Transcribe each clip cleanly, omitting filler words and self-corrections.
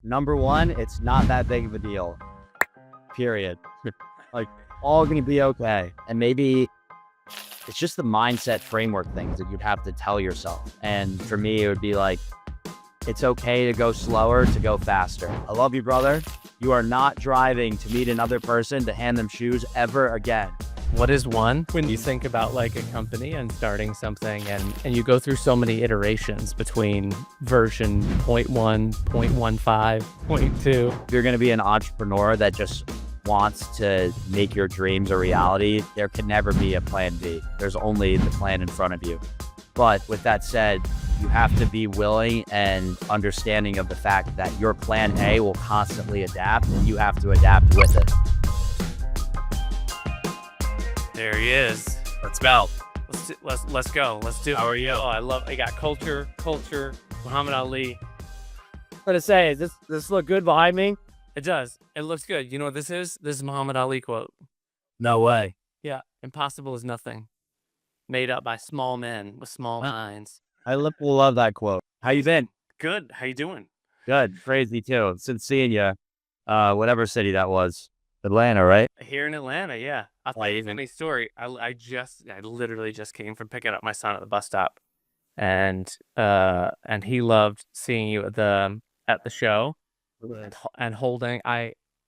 number one, it's not that big of a deal. Period. Like, all gonna be okay. And maybe it's just the mindset framework things that you'd have to tell yourself. And for me, it would be like, it's okay to go slower, to go faster. I love you, brother. You are not driving to meet another person to hand them shoes ever again. What is one when you think about like a company and starting something and you go through so many iterations between version 0.1, 0.15, 0.2? If you're going to be an entrepreneur that just wants to make your dreams a reality, there can never be a plan B. There's only the plan in front of you. But with that said, you have to be willing and understanding of the fact that your plan A will constantly adapt and you have to adapt with it. There he is. Let's go. Let's go. Let's do it. How are you? Oh, I got culture, Muhammad Ali. What to say? Does this look good behind me? It does. It looks good. You know what this is? This is Muhammad Ali quote. No way. Yeah. Impossible is nothing. Made up by small men with small minds. I love that quote. How you been? Good. How you doing? Good. Crazy too. Since seeing you, whatever city that was. Atlanta, right? Here in Atlanta, yeah. I'll tell you a funny story. I literally just came from picking up my son at the bus stop, and he loved seeing you at the show, and holding.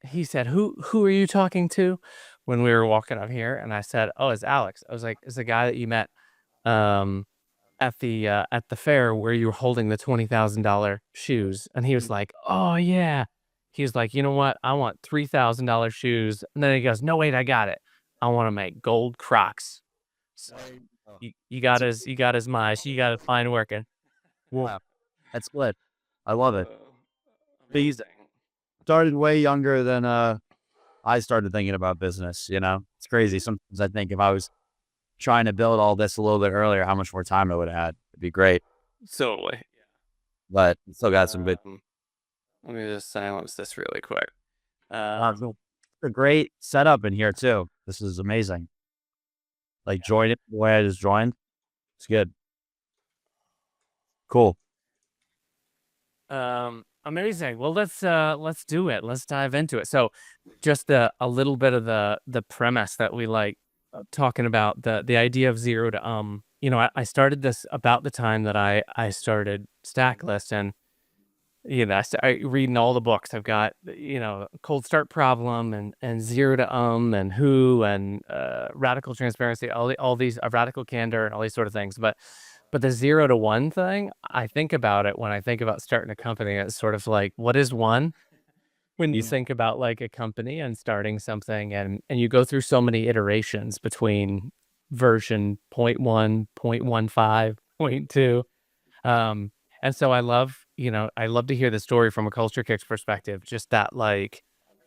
He said, "Who are you talking to?" When we were walking up here, and I said, "Oh, it's Alex." I was like, "It's the guy that you met, at the fair where you were holding the $20,000 shoes," and he was like, "Oh yeah." He was like, "You know what? I want $3,000 shoes." And then he goes, "No, wait, I got it. I want to make gold Crocs." So you got his mice. You got to find working. Wow. That's good. I love it. He's started way younger than I started thinking about business, you know? It's crazy. Sometimes I think if I was trying to build all this a little bit earlier, how much more time I would have had. It'd be great. Totally. But still got some good. Let me just silence this really quick. A great setup in here too. This is amazing. Like join it the way I just joined. It's good. Cool. Amazing. Well, let's do it. Let's dive into it. So, just a little bit of the premise that we like talking about the idea of zero to You know, I started this about the time that I started Stacklist, and you know, I started reading all the books. I've got, you know, Cold Start Problem and Zero to and Who and Radical Transparency, all these Radical Candor and all these sort of things. But the 0 to 1 thing, I think about it when I think about starting a company. It's sort of like, what is one? When you think about like a company and starting something, and you go through so many iterations between version 0.1, 0.15, 0.2. And so I love to hear the story from a Culture Kicks perspective, just that, like,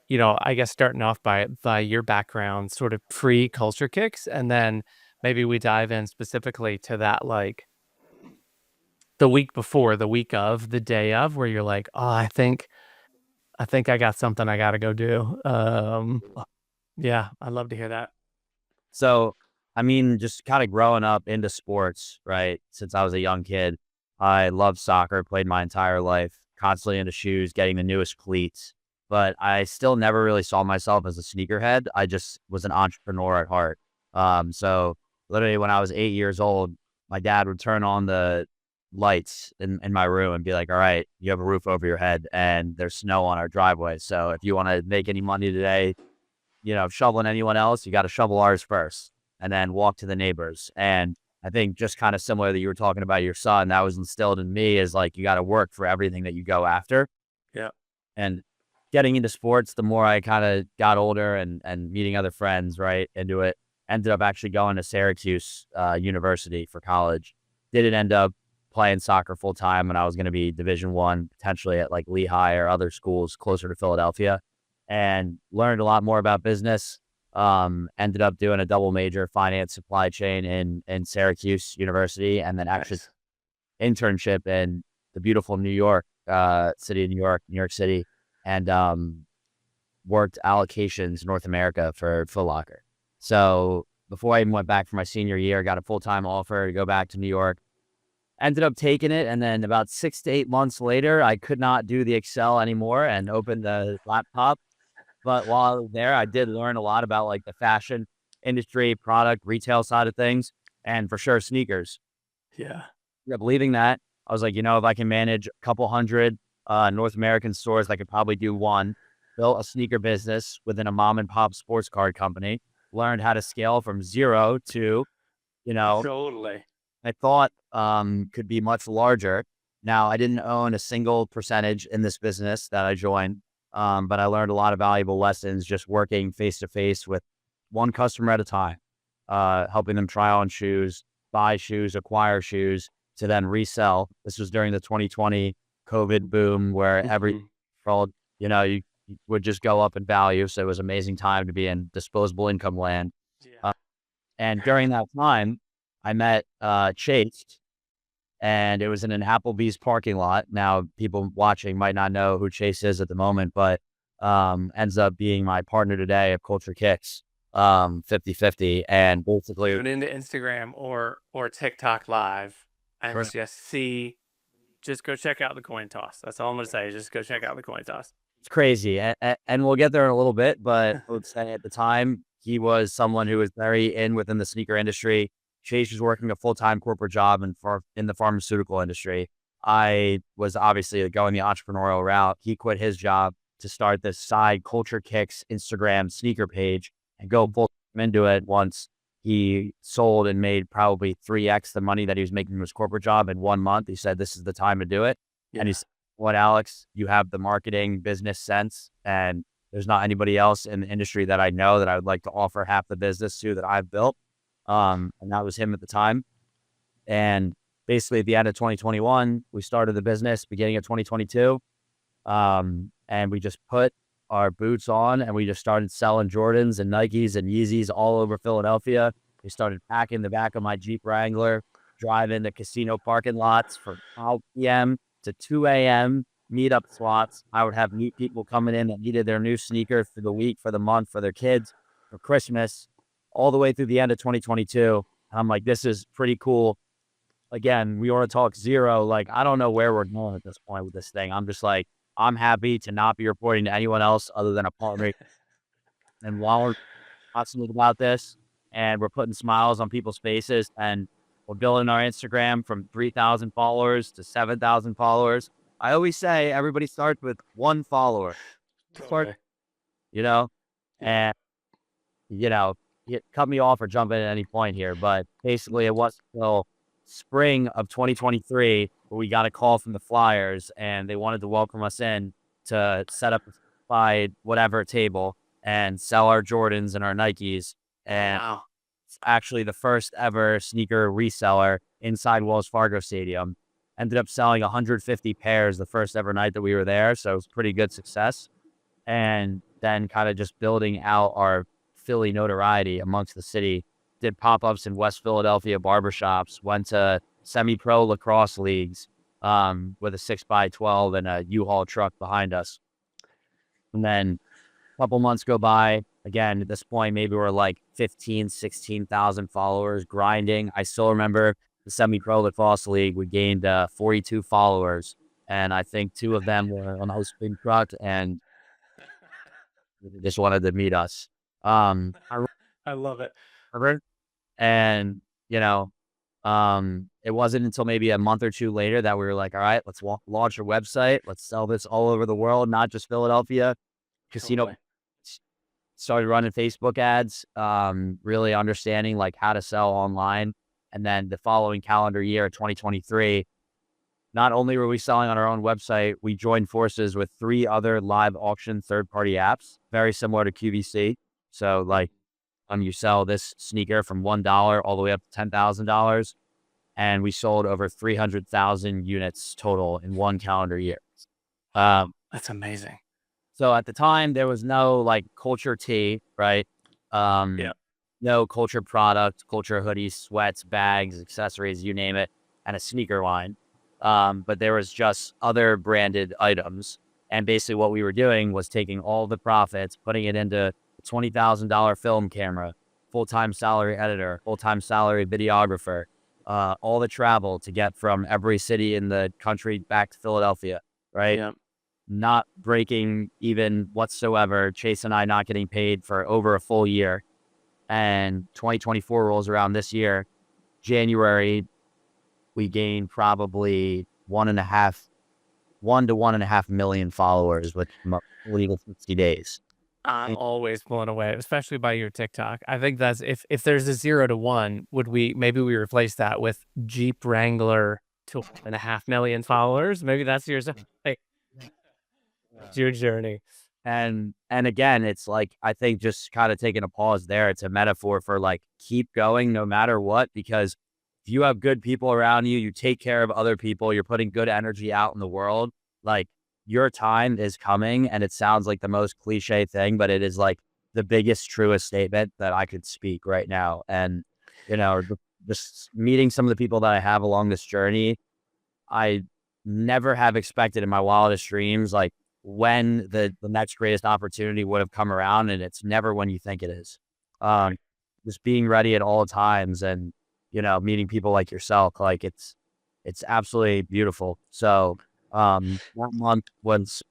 you know, I guess starting off by your background, sort of pre-Culture Kicks, and then maybe we dive in specifically to that, like the week before, the week of, the day of, where you're like, oh, I think I got something I got to go do. Yeah, I'd love to hear that. So, I mean, just kind of growing up into sports, right? Since I was a young kid, I loved soccer, played my entire life, constantly into shoes, getting the newest cleats. But I still never really saw myself as a sneakerhead. I just was an entrepreneur at heart. So literally when I was 8 years old, my dad would turn on the lights in my room and be like, all right, you have a roof over your head and there's snow on our driveway. So if you want to make any money today, you know, shoveling anyone else, you got to shovel ours first and then walk to the neighbors. And I think just kind of similar that you were talking about your son, that was instilled in me, is like, you got to work for everything that you go after. Yeah. And getting into sports, the more I kind of got older and meeting other friends, right, into it, ended up actually going to Syracuse University for college. Didn't end up playing soccer full time, and I was going to be Division I, potentially at like Lehigh or other schools closer to Philadelphia, and learned a lot more about business. Ended up doing a double major, finance, supply chain in Syracuse University, and then actually internship in the beautiful New York city of New York City, and worked allocations North America for Foot Locker. So before I even went back for my senior year, got a full-time offer to go back to New York, ended up taking it. And then about 6 to 8 months later, I could not do the Excel anymore and opened the laptop. But while I was there, I did learn a lot about like the fashion industry, product, retail side of things, and for sure sneakers. Yeah. Yeah, believing that, I was like, if I can manage a couple hundred North American stores, I could probably do one. Built a sneaker business within a mom and pop sports card company. Learned how to scale from zero to, you know, Totally. I thought could be much larger. Now, I didn't own a single percentage in this business that I joined, but I learned a lot of valuable lessons just working face to face with one customer at a time, helping them try on shoes, buy shoes, acquire shoes to then resell. This was during the 2020 COVID boom where every Mhm. world, you would just go up in value. So it was an amazing time to be in disposable income land. Yeah. Uh, and during that time, I met Chase, and it was in an Applebee's parking lot. Now, people watching might not know who Chase is at the moment, but ends up being my partner today of Culture Kicks, 50/50. And basically, Tune into Instagram or TikTok live and just go check out the coin toss. That's all I'm gonna say. Just go check out the coin toss. it's crazy. And we'll get there in a little bit, but I would say at the time, he was someone who was very in within the sneaker industry. Chase was working a full-time corporate job in the pharmaceutical industry. I was obviously going the entrepreneurial route. He quit his job to start this side Culture Kicks Instagram sneaker page and go full time into it once he sold and made probably 3x the money that he was making from his corporate job in 1 month. He said, "This is the time to do it." And he Yeah. said, "What, Alex, you have the marketing business sense, and there's not anybody else in the industry that I know that I would like to offer half the business to that I've built." And that was him at the time. And basically at the end of 2021, we started the business, beginning of 2022. And we just put our boots on and we just started selling Jordans and Nikes and Yeezys all over Philadelphia. We started packing the back of my Jeep Wrangler, driving the casino parking lots from 12 p.m. to 2 a.m. meetup slots. I would have new people coming in that needed their new sneaker for the week, for the month, for their kids, for Christmas, all the way through the end of 2022. I'm like, this is pretty cool. Again, we want to talk zero. Like, I don't know where we're going at this point with this thing. I'm just like, I'm happy to not be reporting to anyone else other than a partner. And while we're constantly about this and we're putting smiles on people's faces and we're building our Instagram from 3,000 followers to 7,000 followers, I always say everybody starts with one follower, start, Totally. you know, Yeah. and you know, cut me off or jump in at any point here, but basically it wasn't until spring of 2023 where we got a call from the Flyers and they wanted to welcome us in to set up a by whatever table and sell our Jordans and our Nikes. Oh And wow. it's actually the first ever sneaker reseller inside Wells Fargo Stadium. Ended up selling 150 pairs the first ever night that we were there. So it was pretty good success. And then kind of just building out our Philly notoriety amongst the city. Did pop-ups in West Philadelphia barbershops, went to semi-pro lacrosse leagues with a 6x12 and a U-Haul truck behind us. And then a couple months go by. Again, at this point, maybe we're like 15, 16,000 followers grinding. I still remember the semi-pro lacrosse league. We gained 42 followers. And I think two of them were on the host big truck and they just wanted to meet us. I I love it. remember, and you know, it wasn't until maybe a month or two later that we were like, all right, let's launch a website. Let's sell this all over the world, not just Philadelphia. Casino Totally. started running Facebook ads, really understanding like how to sell online. And then the following calendar year, 2023, not only were we selling on our own website, we joined forces with 3 other live auction third-party apps, very similar to QVC. So like, you sell this sneaker from $1 all the way up to $10,000, and we sold over 300,000 units total in one calendar year. That's amazing. So at the time, there was no like culture tee, right? Yeah. No culture product, culture hoodies, sweats, bags, accessories, you name it, and a sneaker line. But there was just other branded items. And basically what we were doing was taking all the profits, putting it into a $20,000 film camera, full-time salary editor, full-time salary videographer, all the travel to get from every city in the country back to Philadelphia, right? Yeah. Not breaking even whatsoever. Chase and I not getting paid for over a full year. And 2024 rolls around this year. January, we gained probably 1 to 1.5 million followers with legal 60 days. I'm always blown away, especially by your TikTok. I think that's if there's a 0 to 1, maybe we replace that with Jeep Wrangler to 1.5 million followers? Maybe that's yours. Like, it's your journey. And again, it's like, I think just kind of taking a pause there, it's a metaphor for like, keep going no matter what, because if you have good people around you, you take care of other people, you're putting good energy out in the world, like your time is coming. And it sounds like the most cliche thing, but it is like the biggest, truest statement that I could speak right now. And, just meeting some of the people that I have along this journey, I never have expected in my wildest dreams, like when the next greatest opportunity would have come around. And it's never when you think it is. Just being ready at all times and, meeting people like yourself, like it's absolutely beautiful. So, that month was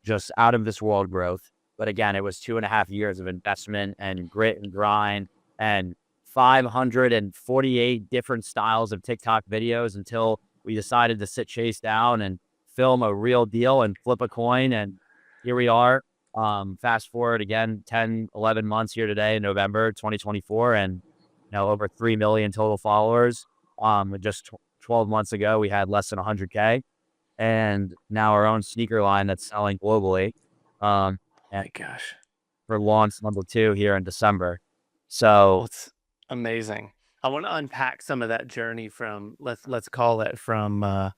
just out of this world growth. But again, it was 2.5 years of investment and grit and grind and 548 different styles of TikTok videos until we decided to sit Chase down and film a real deal and flip a coin. And here we are. Fast forward again, 10, 11 months here today in November 2024, and over 3 million total followers. Just 12 months ago, we had less than 100K. And now our own sneaker line that's selling globally. Oh And my gosh. for launch number 2 here in December. So It's amazing. I want to unpack some of that journey from let's call it from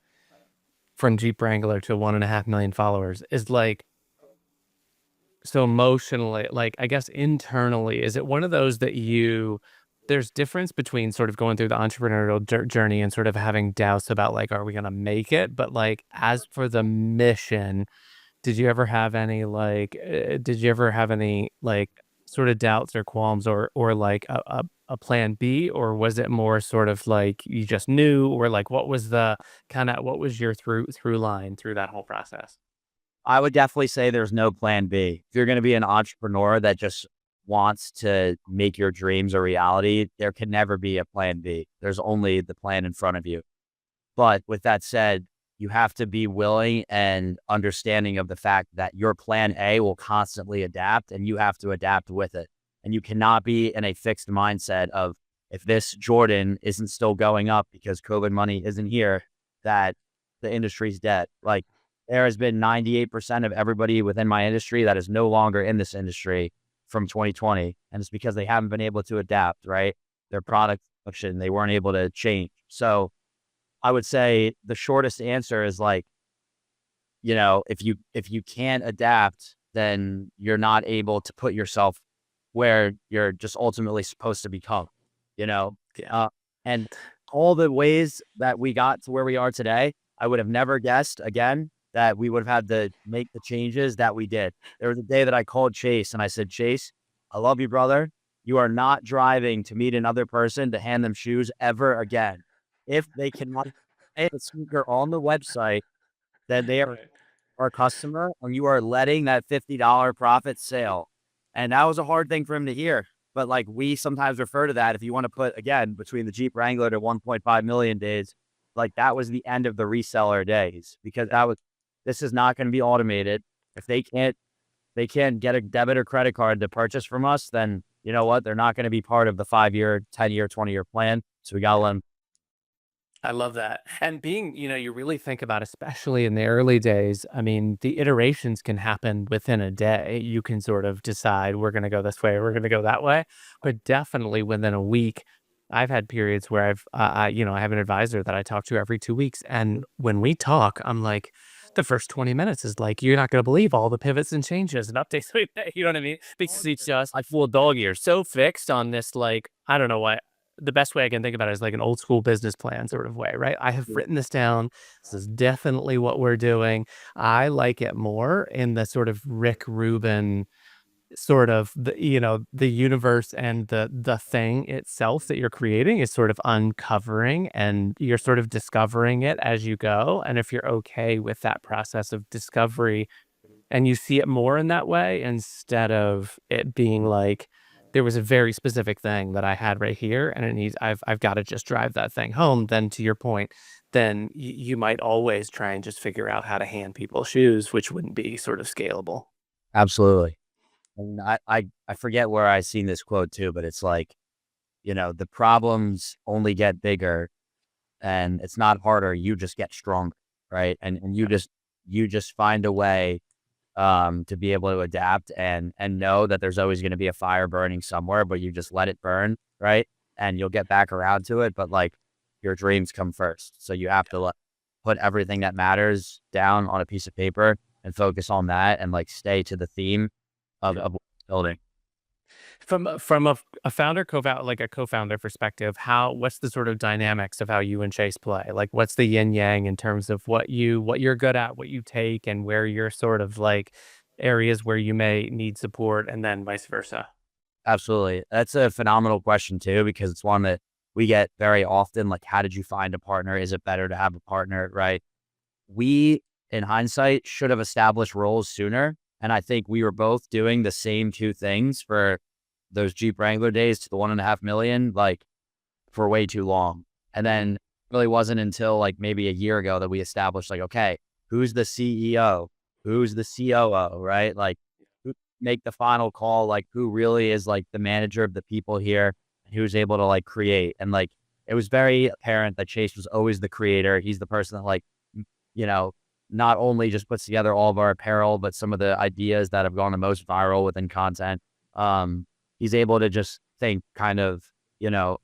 Jeep Wrangler to 1.5 million followers is like so emotionally, like I guess internally, is it one of those that there's difference between sort of going through the entrepreneurial journey and sort of having doubts about like, are we going to make it? But like, as for the mission, did you ever have any like sort of doubts or qualms or like a plan B, or was it more sort of like you just knew, or like what was your through line through that whole process? I would definitely say there's no plan B. If you're going to be an entrepreneur that just wants to make your dreams a reality, there can never be a plan B. There's only the plan in front of you. But with that said, you have to be willing and understanding of the fact that your plan A will constantly adapt and you have to adapt with it. And you cannot be in a fixed mindset of, if this Jordan isn't still going up because COVID money isn't here, that the industry's dead. Like, there has been 98% of everybody within my industry that is no longer in this industry from 2020. And it's because they haven't been able to adapt, right? Their product function, they weren't able to change. So I would say the shortest answer is like, if you can't adapt, then you're not able to put yourself where you're just ultimately supposed to become, you know? Yeah. And all the ways that we got to where we are today, I would have never guessed again that we would have had to make the changes that we did. There was a day that I called Chase and I said, Chase, I love you, brother. You are not driving to meet another person to hand them shoes ever again. If they cannot pay the sneaker on the website, then they are Right. our customer, or you are letting that $50 profit sail. And that was a hard thing for him to hear. But like, we sometimes refer to that, if you want to put, again, between the Jeep Wrangler to 1.5 million days, like that was the end of the reseller days, because this is not going to be automated. If they can't get a debit or credit card to purchase from us, then you know what? They're not going to be part of the 5-year, 10-year, 20-year plan. So we got to let them. I love that. And you really think about, especially in the early days, I mean, the iterations can happen within a day. You can sort of decide we're going to go this way, we're going to go that way. But definitely within a week, I've had periods where I have an advisor that I talk to every 2 weeks. And when we talk, I'm like, the first 20 minutes is like, you're not going to believe all the pivots and changes and updates we made. You know what I mean? Because it's just, I feel dog ears so fixed on this, like, I don't know what. The best way I can think about it is like an old school business plan sort of way, right? I have written this down. This is definitely what we're doing. I like it more in the sort of Rick Rubin sort of the universe and the thing itself that you're creating is sort of uncovering, and you're sort of discovering it as you go. And if you're okay with that process of discovery, and you see it more in that way instead of it being like there was a very specific thing that I had right here and I've got to just drive that thing home, then to your point, then you might always try and just figure out how to hand people shoes, which wouldn't be sort of scalable. Absolutely. And I forget where I seen this quote too, but it's like, the problems only get bigger and it's not harder. You just get stronger, right? And you just find a way to be able to adapt and know that there's always going to be a fire burning somewhere, but you just let it burn, right? And you'll get back around to it. But like your dreams come first. So you have to put everything that matters down on a piece of paper and focus on that and like stay to the theme of what you're building. From a founder like a co-founder perspective, what's the sort of dynamics of how you and Chase play? Like what's the yin yang in terms of what you're good at, what you take, and where you're sort of like areas where you may need support, and then vice versa. Absolutely. That's a phenomenal question too, because it's one that we get very often. Like, how did you find a partner? Is it better to have a partner? Right. We, in hindsight, should have established roles sooner. And I think we were both doing the same two things for those Jeep Wrangler days to the 1.5 million, like for way too long. And then it really wasn't until like maybe a year ago that we established like, okay, who's the CEO? Who's the COO, right? Like who make the final call, like who really is like the manager of the people here, who's able to like create. And like, it was very apparent that Chase was always the creator. He's the person that like, you know, not only just puts together all of our apparel, but some of the ideas that have gone the most viral within content. He's able to just think kind of,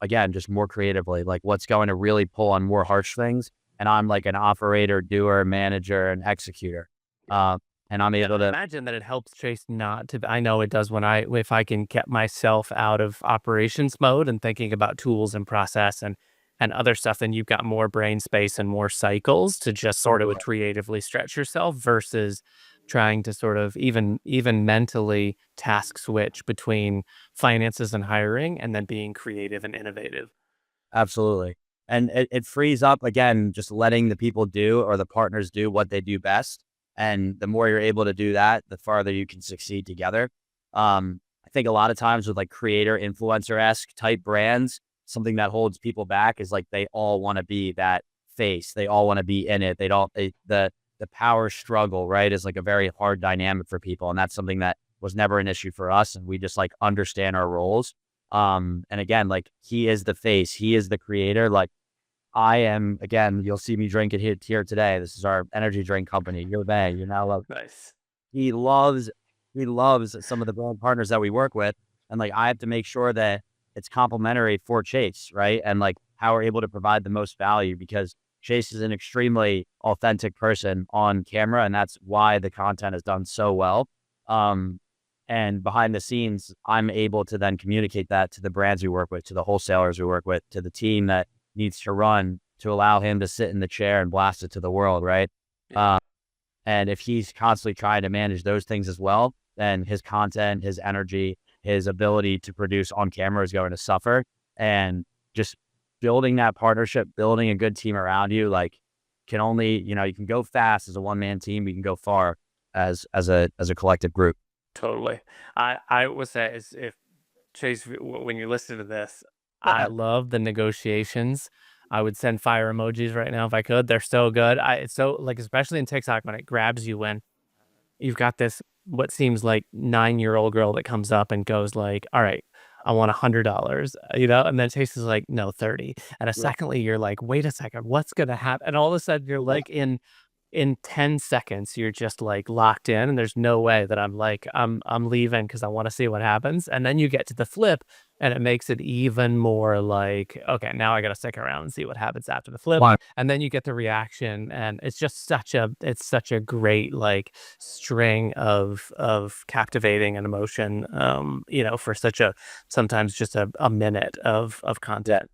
again, just more creatively, like what's going to really pull on more harsh things. And I'm like an operator, doer, manager, and executor. And I'm able I to, imagine that it helps Chase not to. I know it does if I can get myself out of operations mode and thinking about tools and process and other stuff, then you've got more brain space and more cycles to just sort of creatively stretch yourself versus trying to sort of even mentally task switch between finances and hiring and then being creative and innovative. absolutely. And it frees up, again, just letting the people do or the partners do what they do best. And the more you're able to do that, the farther you can succeed together. I think a lot of times with like creator influencer-esque type brands, something that holds people back is like they all want to be that face. They all want to be in it. The power struggle, right, is like a very hard dynamic for people. And that's something that was never an issue for us. And we just like understand our roles. And again, like he is the face, he is the creator. Like I am, again, you'll see me drink it here today. This is our energy drink company. You're now love. Nice. He loves, he loves some of the brand partners that we work with. And like, I have to make sure that it's complementary for Chase, right? And like how we're able to provide the most value because Chase is an extremely authentic person on camera. And that's why the content is done so well. And behind the scenes, I'm able to then communicate that to the brands we work with, to the wholesalers we work with, to the team that needs to run to allow him to sit in the chair and blast it to the world, right? And if he's constantly trying to manage those things as well, then his content, his energy, his ability to produce on camera is going to suffer. And just building that partnership, building a good team around you, like can only, you can go fast as a one-man team, but you can go far as a collective group. Totally. I would say if Chase, when you listen to this, I love the negotiations. I would send fire emojis right now if I could. They're so good. It's so like, especially in TikTok when it grabs you when you've got this what seems like 9-year-old girl that comes up and goes like, "All right, I want $100," and then Chase is like, "No, 30." And a secondly, you're like, "Wait a second, what's gonna happen?" And all of a sudden, you're like in 10 seconds, you're just like locked in and there's no way that I'm leaving because I want to see what happens. And then you get to the flip and it makes it even more like, okay, now I got to stick around and see what happens after the flip. Why? And then you get the reaction and it's just such a great like string of captivating and emotion, for sometimes just a minute of content.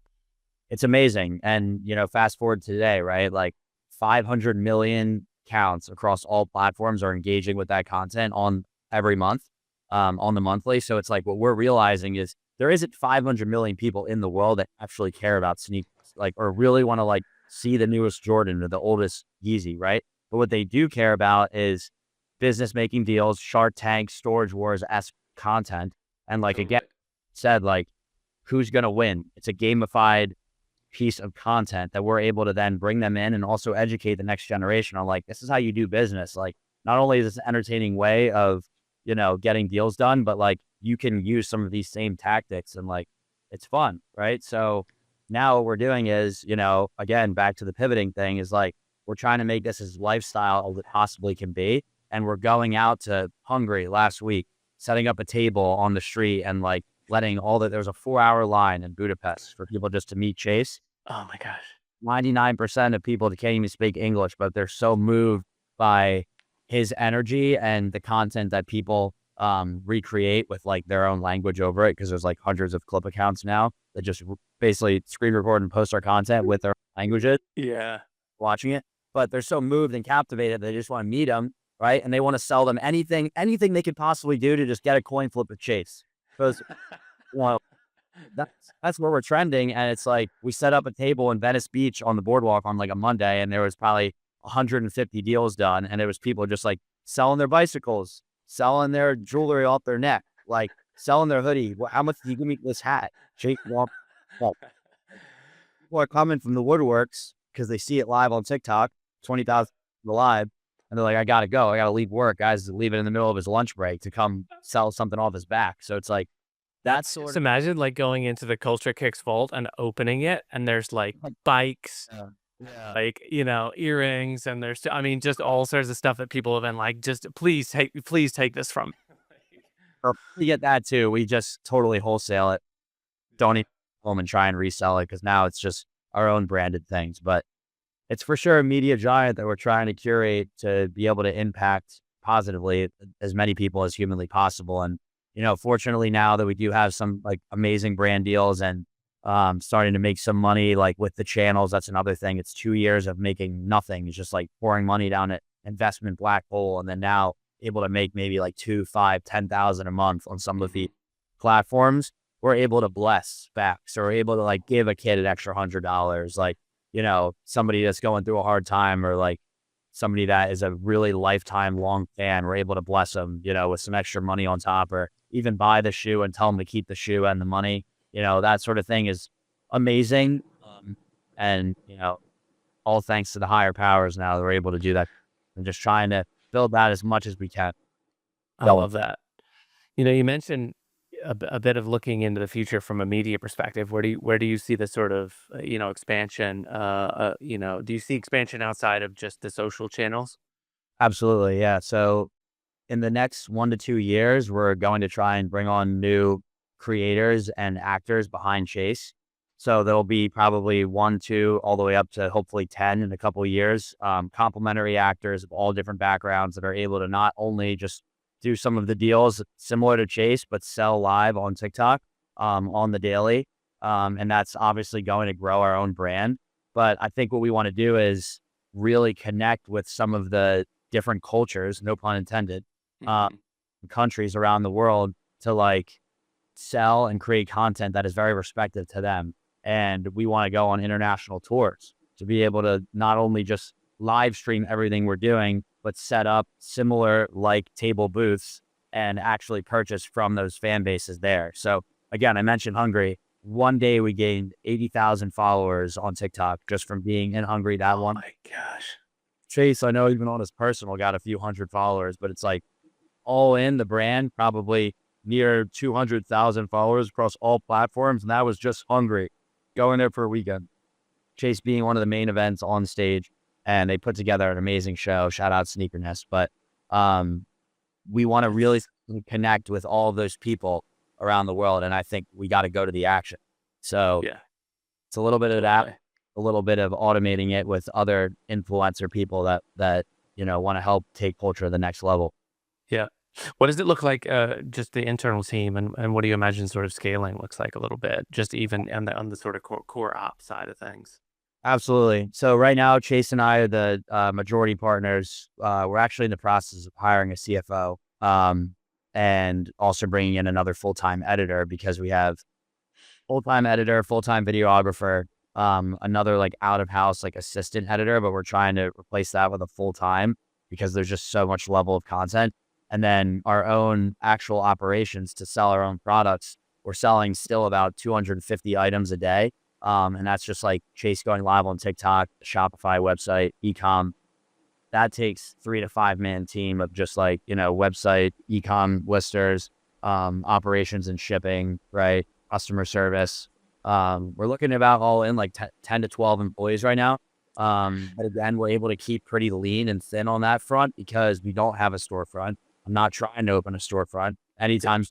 It's amazing. And, fast forward to today, right? Like 500 million counts across all platforms are engaging with that content on every month. on the monthly. So it's like what we're realizing is there isn't 500 million people in the world that actually care about sneakers, like, or really want to like see the newest Jordan or the oldest Yeezy, right? But what they do care about is business making deals, Shark Tank, Storage Wars esque content. And like again, Totally. said like who's gonna win? It's a gamified piece of content that we're able to then bring them in and also educate the next generation on like this is how you do business. Like not only is this an entertaining way of getting deals done, but like you can use some of these same tactics and like it's fun, right? So now what we're doing is again back to the pivoting thing is like we're trying to make this as lifestyle as it possibly can be, and we're going out to Hungary last week, setting up a table on the street and like letting there was a 4-hour line in Budapest for people just to meet Chase. Oh my gosh. 99% of people that can't even speak English, but they're so moved by his energy and the content that people recreate with like their own language over it. Cause there's like hundreds of clip accounts now that just basically screen record and post our content with their languages, Yeah. watching it. But they're so moved and captivated, they just want to meet him. Right. And they want to sell them anything they could possibly do to just get a coin flip with Chase. Because that's where we're trending. And it's like we set up a table in Venice Beach on the boardwalk on like a Monday, and there was probably 150 deals done. And it was people just like selling their bicycles, selling their jewelry off their neck, like selling their hoodie. How much do you give me for this hat? Well, people are coming from the woodworks because they see it live on TikTok, 20,000 live. And they're like, I got to go. I got to leave work. Guys leave it in the middle of his lunch break to come sell something off his back. So it's like, that's sort Just of imagine like going into the Culture Kicks vault and opening it, and there's like bikes, yeah. like earrings, and there's I mean just all sorts of stuff that people have been like, just please take this from me. We get that too. We just totally wholesale it. Don't even home and try and resell it because now it's just our own branded things. But it's for sure a media giant that we're trying to curate to be able to impact positively as many people as humanly possible. And, fortunately now that we do have some like amazing brand deals and starting to make some money, like with the channels, that's another thing. It's 2 years of making nothing. It's just like pouring money down an investment black hole. And then now able to make maybe like 2, 5, 10,000 a month on some of the platforms. We're able to bless back. So we're able to like give a kid an extra $100, like, somebody that's going through a hard time or like somebody that is a really lifetime long fan, we're able to bless them, with some extra money on top, or even buy the shoe and tell them to keep the shoe and the money, that sort of thing is amazing. And, all thanks to the higher powers now, we're able to do that and just trying to build that as much as we can. I love that. You mentioned a bit of looking into the future from a media perspective. Where do you see the sort of expansion? Do you see expansion outside of just the social channels? Absolutely. Yeah. So in the next 1 to 2 years, we're going to try and bring on new creators and actors behind Chase. So there'll be probably 1, 2, all the way up to hopefully 10 in a couple of years. Complementary actors of all different backgrounds that are able to not only just do some of the deals similar to Chase, but sell live on TikTok on the daily. And that's obviously going to grow our own brand. But I think what we want to do is really connect with some of the different cultures, no pun intended, countries around the world to like sell and create content that is very respective to them. And we want to go on international tours to be able to not only just live stream everything we're doing, but set up similar like table booths and actually purchase from those fan bases there. So again, I mentioned Hungary. One day we gained 80,000 followers on TikTok just from being in Hungary that one. Oh my gosh. Chase, I know even on his personal got a few hundred followers, but it's like all in the brand, probably near 200,000 followers across all platforms. And that was just Hungary, going there for a weekend. Chase being one of the main events on stage, and they put together an amazing show. Shout out Sneaker Nest. But we want to really connect with all of those people around the world. And I think we got to go to the action. So Yeah, it's a little bit of that, a little bit of automating it with other influencer people that want to help take culture to the next level. yeah. What does it look like, just the internal team, and what do you imagine sort of scaling looks like a little bit, just even on the sort of core op side of things? Absolutely. So right now, Chase and I are the majority partners. We're actually in the process of hiring a CFO. and also bringing in another full-time editor because we have full-time editor, full-time videographer, another like out of house like assistant editor, but we're trying to replace that with a full-time because there's just so much level of content. And then our own actual operations to sell our own products. We're selling still about 250 items a day. And that's just like Chase going live on TikTok, Shopify website, ecom. That takes 3 to 5 man team of just like, website, ecom listers, operations and shipping, right? Customer service. We're looking at about all in like 10 to 12 employees right now. But again, we're able to keep pretty lean and thin on that front because we don't have a storefront. I'm not trying to open a storefront anytime.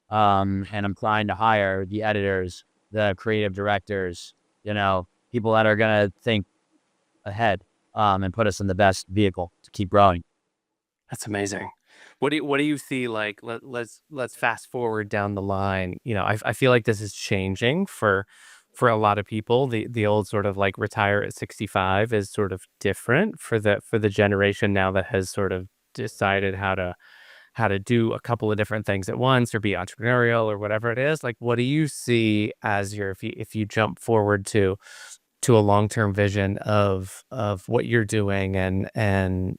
And I'm trying to hire the editors, the creative directors, people that are going to think ahead, and put us in the best vehicle to keep growing. That's amazing. What do you see, like, let's fast forward down the line. I feel like this is changing for a lot of people. The old sort of like retire at 65 is sort of different for the generation now that has sort of decided how to do a couple of different things at once or be entrepreneurial or whatever it is. Like, what do you see as if you jump forward to a long-term vision of what you're doing and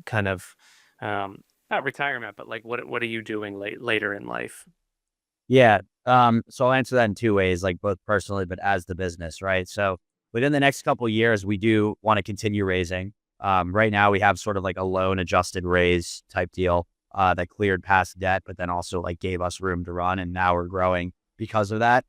kind of not retirement, but like what are you doing later in life? Yeah. So I'll answer that in two ways, like both personally, but as the business, right? So within the next couple of years, we do want to continue raising. Right now we have sort of like a loan adjusted raise type deal, that cleared past debt, but then also like gave us room to run. And now we're growing because of that.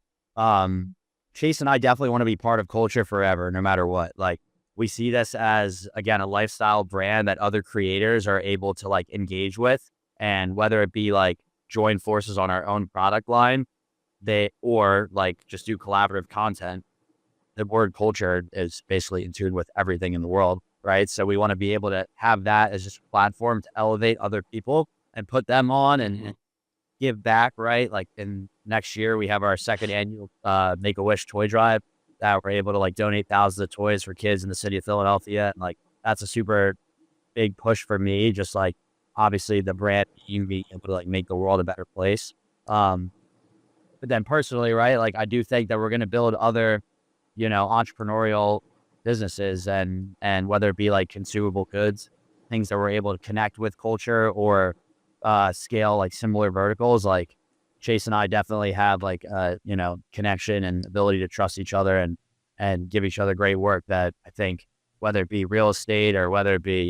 Chase and I definitely want to be part of culture forever, no matter what. Like we see this as, again, a lifestyle brand that other creators are able to like engage with. And whether it be like join forces on our own product line, or like just do collaborative content. The word culture is basically in tune with everything in the world, right? So we want to be able to have that as just a platform to elevate other people and put them on and give back, right? Like in next year, we have our second annual Make-A-Wish toy drive that we're able to like donate thousands of toys for kids in the city of Philadelphia. And like that's a super big push for me, just like obviously the brand being able to like make the world a better place. But then personally, right, like I do think that we're going to build other, entrepreneurial businesses and whether it be like consumable goods, things that we're able to connect with culture or scale like similar verticals. Like Chase and I definitely have like connection and ability to trust each other and give each other great work that I think whether it be real estate or whether it be,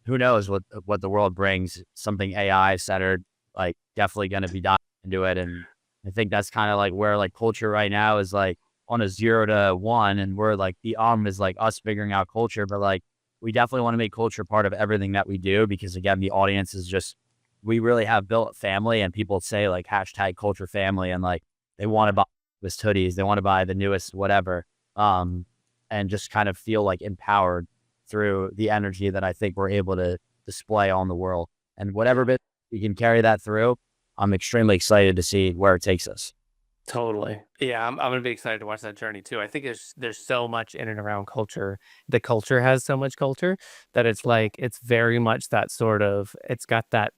who knows what the world brings, something AI centered, like definitely going to be diving into it. And I think that's kind of like where like culture right now is like on a 0 to 1, and we're like the is like us figuring out culture, but like we definitely want to make culture part of everything that we do because again, the audience is just we really have built a family, and people say like hashtag culture family, and like they want to buy this hoodies, they want to buy the newest whatever, and just kind of feel like empowered through the energy that I think we're able to display on the world. And whatever bit we can carry that through, I'm extremely excited to see where it takes us. Totally. Yeah, I'm gonna be excited to watch that journey too. I think there's so much in and around culture. The culture has so much culture that it's like it's very much that sort of it's got that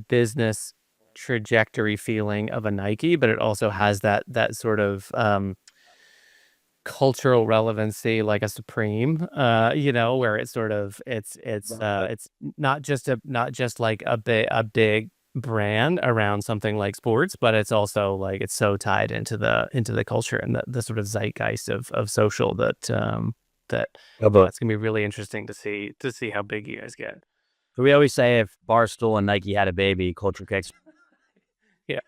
business trajectory feeling of a Nike, but it also has that sort of cultural relevancy like a Supreme, where it's sort of it's not just like a big brand around something like sports, but it's also like it's so tied into the culture and the sort of zeitgeist of social that Yeah, but it's gonna be really interesting to see how big you guys get. we always say if Barstool and Nike had a baby, culture kicks. Yeah.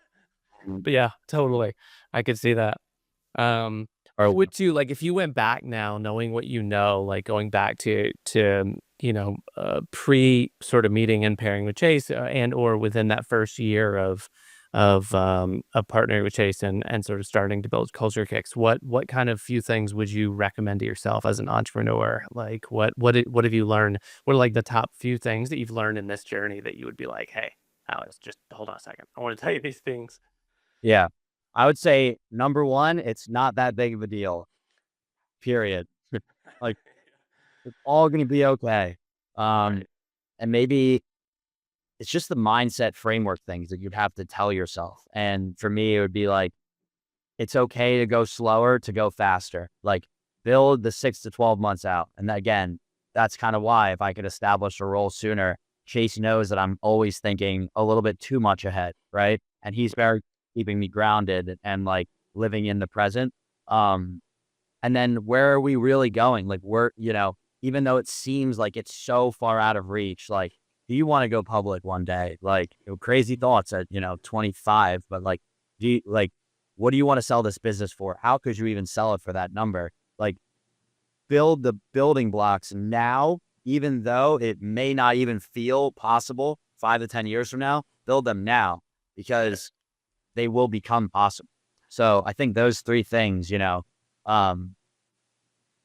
But yeah, totally. I could see that. Or Would you like if you went back now, knowing what you know, like going back to pre sort of meeting and pairing with Chase, and or within that first year of partnering with Chase and sort of starting to build culture kicks, what kind of few things would you recommend to yourself as an entrepreneur? Like what have you learned? What are like the top few things that you've learned in this journey that you would be like, hey, Alex, just hold on a second. I want to tell you these things. yeah, I would say number one, it's not that big of a deal. Period. Like it's all going to be okay. Right. And maybe it's just the mindset framework things that you'd have to tell yourself. And for me, it would be like, it's okay to go slower, to go faster. Like, build the 6 to 12 months out. And again, that's kind of why if I could establish a role sooner, Chase knows that I'm always thinking a little bit too much ahead, right? And he's very keeping me grounded and like living in the present. Um, and then where are we really going? Like, even though it seems like it's so far out of reach, like, do you want to go public one day? Like, crazy thoughts at, 25, but like, what do you want to sell this business for? How could you even sell it for that number? Like, build the building blocks now, even though it may not even feel possible 5 to 10 years from now, build them now because they will become possible. So I think those three things, um,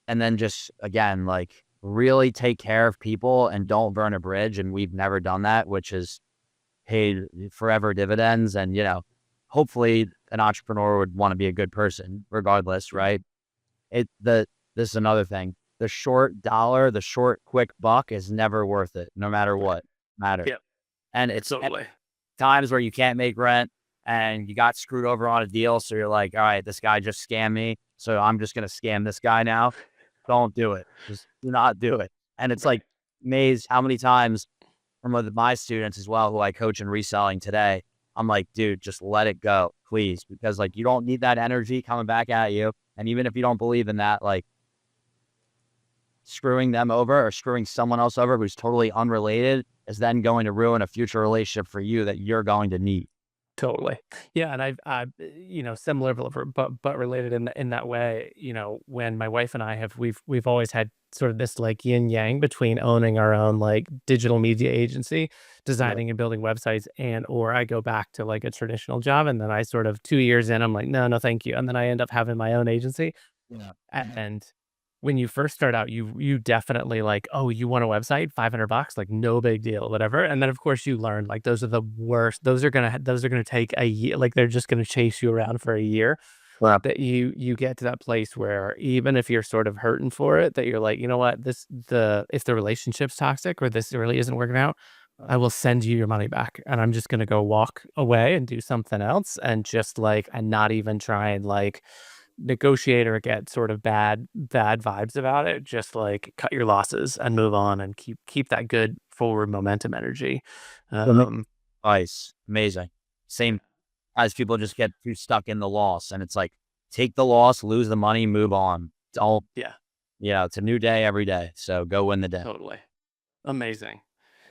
and then just again, like, really take care of people and don't burn a bridge. And we've never done that, which has paid forever dividends. And, hopefully an entrepreneur would want to be a good person regardless, right? This is another thing. The short dollar, the short quick buck is never worth it, no matter what matters. Yep. And it's Totally. times where you can't make rent and you got screwed over on a deal. So you're like, all right, this guy just scammed me. So I'm just going to scam this guy now. Don't do it. Just do not do it. And it's like, amazed how many times from my students as well, who I coach in reselling today, I'm like, dude, just let it go, please. Because like, you don't need that energy coming back at you. And even if you don't believe in that, like, screwing them over or screwing someone else over who's totally unrelated is then going to ruin a future relationship for you that you're going to need. Totally. Yeah, and similar but related in that way, when my wife and I we've always had sort of this like yin yang between owning our own like digital media agency, Yeah. designing and building websites, or I go back to like a traditional job, and then I sort of 2 years in, I'm like, no, no, thank you. And then I end up having my own agency. Yeah. And when you first start out, you definitely like, oh, you want a website, $500, like no big deal, whatever. And then of course you learn like those are the worst. Those are gonna take a year. Like they're just gonna chase you around for a year. Well, That you get to that place where even if you're sort of hurting for it, that you're like, you know what, if the relationship's toxic or this really isn't working out, I will send you your money back, and I'm just gonna go walk away and do something else, and just like, and not even try and like negotiate or get sort of bad vibes about it. Just like cut your losses and move on and keep that good forward momentum energy. Um, advice. Amazing. Same as people just get too stuck in the loss. And it's like, take the loss, lose the money, move on. It's all, yeah, it's a new day every day. So go win the day. totally. Amazing.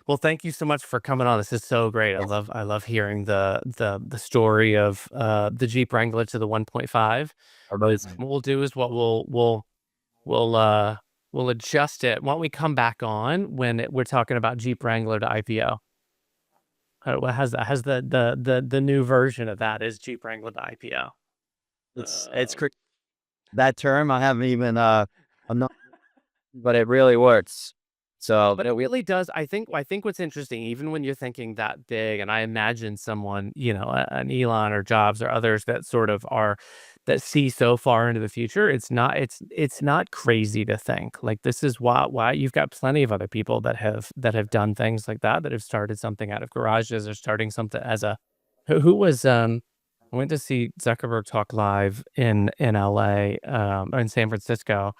Well, thank you so much for coming on. This is so great. Yeah. I love hearing the story of the Jeep Wrangler to the 1.5. Everybody's What we'll do is we'll we'll adjust it. Why don't we come back on when we're talking about Jeep Wrangler to IPO? What has that? Has the new version of that is Jeep Wrangler to IPO? it's that term. I haven't even, I'm not, but it really works. So, But it really does. I think what's interesting, even when you're thinking that big, and I imagine someone, an Elon or Jobs or others that sort of that see so far into the future, it's not crazy to think like this is why you've got plenty of other people that have done things like that have started something out of garages or starting something as a who was I went to see Zuckerberg talk live in LA, or in San Francisco,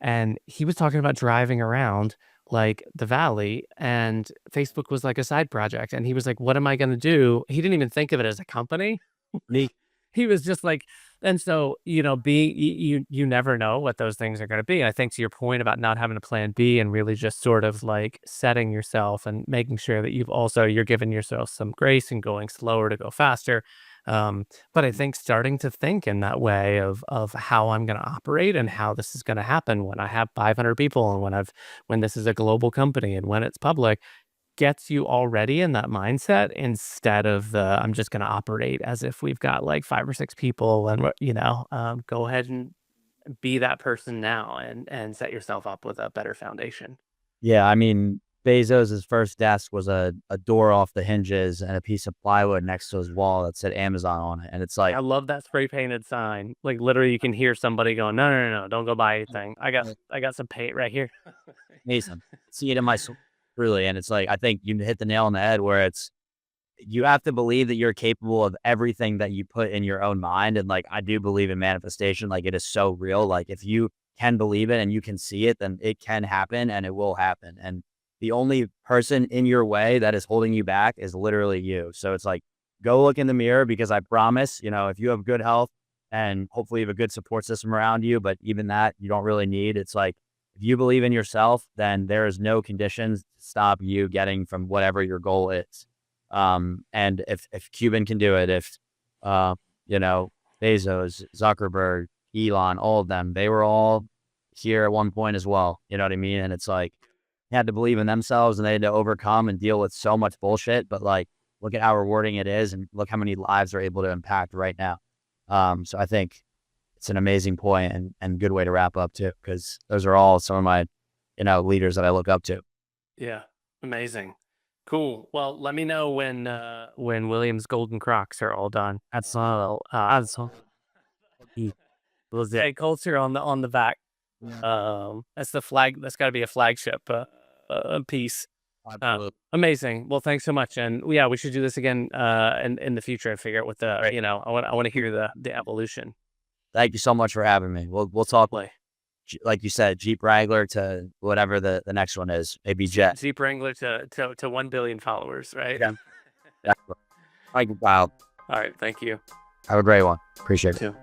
and he was talking about driving around like the valley, and Facebook was like a side project, and he was like, what am I going to do? He didn't even think of it as a company. me, He was just like, and so, you never know what those things are going to be. I think to your point about not having a plan B and really just sort of like setting yourself and making sure that you're giving yourself some grace and going slower to go faster. But I think starting to think in that way of how I'm going to operate and how this is going to happen when I have 500 people and when this is a global company and when it's public, gets you already in that mindset instead of I'm just going to operate as if we've got like 5 or 6 people, and go ahead and be that person now and set yourself up with a better foundation. yeah, I mean, Bezos's first desk was a door off the hinges and a piece of plywood next to his wall that said Amazon on it. And it's like, I love that spray painted sign. Like literally, you can hear somebody going, "No, no, no, no, don't go buy anything. I got some paint right here." amazing. See it in my Truly. And it's like, I think you hit the nail on the head where it's, you have to believe that you're capable of everything that you put in your own mind. And like, I do believe in manifestation. Like, it is so real. Like, if you can believe it and you can see it, then it can happen and it will happen. And the only person in your way that is holding you back is literally you. So it's like, go look in the mirror, because I promise, if you have good health and hopefully you have a good support system around you, but even that you don't really need. It's like, if you believe in yourself, then there is no conditions to stop you getting from whatever your goal is. And if Cuban can do it, if, you know, Bezos, Zuckerberg, Elon, all of them, they were all here at one point as well. You know what I mean? And it's like, they had to believe in themselves and they had to overcome and deal with so much bullshit. But like, look at how rewarding it is and look how many lives they're able to impact right now. So I think it's an amazing point and good way to wrap up too, because those are all some of my, leaders that I look up to. Yeah. Amazing. Cool. Well, let me know when Williams Golden Crocs are all done. That's all. That's all. Hey, culture on the back. That's the flag. That's got to be a flagship piece. Absolutely. Amazing. Well, thanks so much. And yeah, we should do this again in the future and figure out what the Right. I want to hear the evolution. Thank you so much for having me. We'll talk, like you said, Jeep Wrangler to whatever the next one is, maybe Jet. Jeep Wrangler to 1 billion followers, right? Yeah. Yeah. Thank you, Kyle. All right. Thank you. Have a great one. Appreciate it. Too.